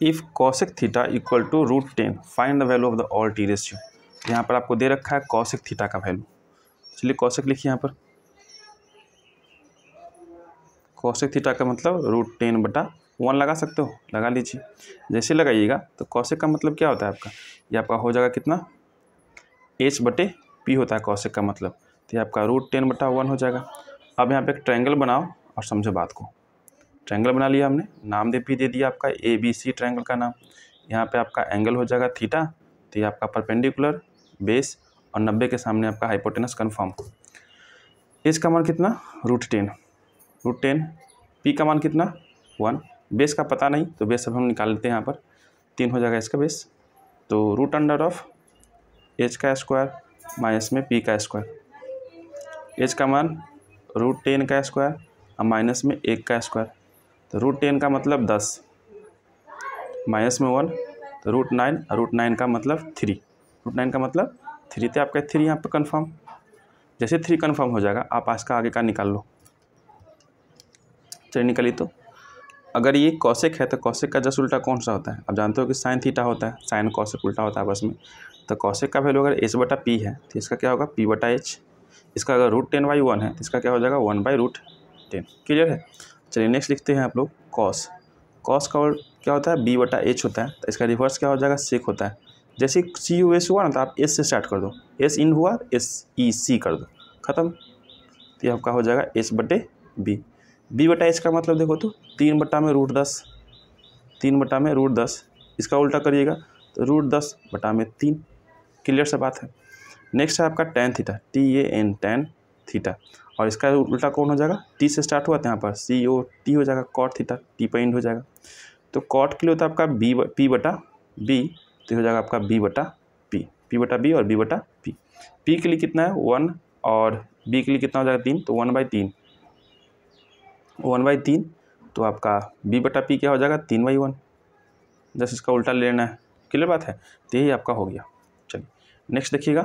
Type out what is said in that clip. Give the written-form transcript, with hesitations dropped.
If cosec theta equal to √10 find the value of the all T ratio. यहाँ पर आपको दे रखा है कॉसेक थीटा का वैल्यू। चलिए कॉसेक लिखिए यहाँ पर। कॉसेक थीटा का मतलब √10/1 लगा सकते हो, लगा लीजिए। जैसे लगाइएगा तो कॉसेक का मतलब क्या होता है आपका, ये आपका हो जाएगा कितना, h/p होता है कॉसेक का मतलब। तो ये आपका √10/1 हो जाएगा। अब यहाँ पे एक ट्रायंगल बनाओ और समझो बात को। ट्रायंगल बना लिया हमने, नाम भी दे दिया आपका ABC ट्रायंगल का नाम। यहाँ पे आपका एंगल हो जाएगा थीटा, तो ये आपका परपेंडिकुलर, बेस और 90 के सामने आपका हाइपोटेनस कन्फर्म। एच का मान कितना, √10, पी का मान कितना 1, बेस का पता नहीं तो बेस अब हम निकाल लेते हैं। यहाँ पर 3 हो जाएगा इसका बेस, तो √h का स्क्वायर माइनस में p का स्क्वायर। h का मान √10 का स्क्वायर और माइनस में 1 का स्क्वायर, तो √10 का मतलब 10 माइनस में 1 तो √9, √9 का मतलब 3, √9 का मतलब 3, तो आपका 3 यहाँ पर कन्फर्म। जैसे 3 कन्फर्म हो जाएगा आप इसका आगे का निकाल लो। चलिए निकालिए। तो अगर ये कॉसेक है तो कॉसेक का जस्ट उल्टा कौन सा होता है, आप जानते हो कि साइन थीटा होता है, साइन कॉसेक उल्टा होता है आपस में। तो कॉसेक का वैल्यू अगर h/p है तो इसका क्या होगा p/h। इसका अगर √10/1 है तो इसका क्या हो जाएगा 1/√10। क्लियर है। चलिए नेक्स्ट लिखते हैं आप लोग कॉस। कॉस का क्या होता है b/h होता है, तो इसका रिवर्स क्या हो जाएगा सेक होता है। जैसे CUS हुआ ना तो आप S से स्टार्ट कर दो, S इन हुआ SEC कर दो, खत्म। तो ये आपका हो जाएगा h/b। b/h का मतलब देखो तो 3/√10, 3/√10। इसका उल्टा करिएगा तो √10/3। क्लियर सा बात है। नेक्स्ट है आपका tan theta, TAN tan theta, और इसका उल्टा कौन हो जाएगा, T से स्टार्ट हुआ था यहाँ पर COT हो जाएगा, cot थीटा, T पर एंड हो जाएगा। तो cot के लिए होता है आपका p/b, तो हो जाएगा आपका b/p, p/b और b/p। p के लिए कितना है 1 और b के लिए कितना हो जाएगा 3, तो 1/3, 1/3, तो आपका b/p क्या हो जाएगा 3/1। जस्ट इसका उल्टा लेना है। क्लियर बात है। तो यही आपका हो गया। चलिए नेक्स्ट देखिएगा।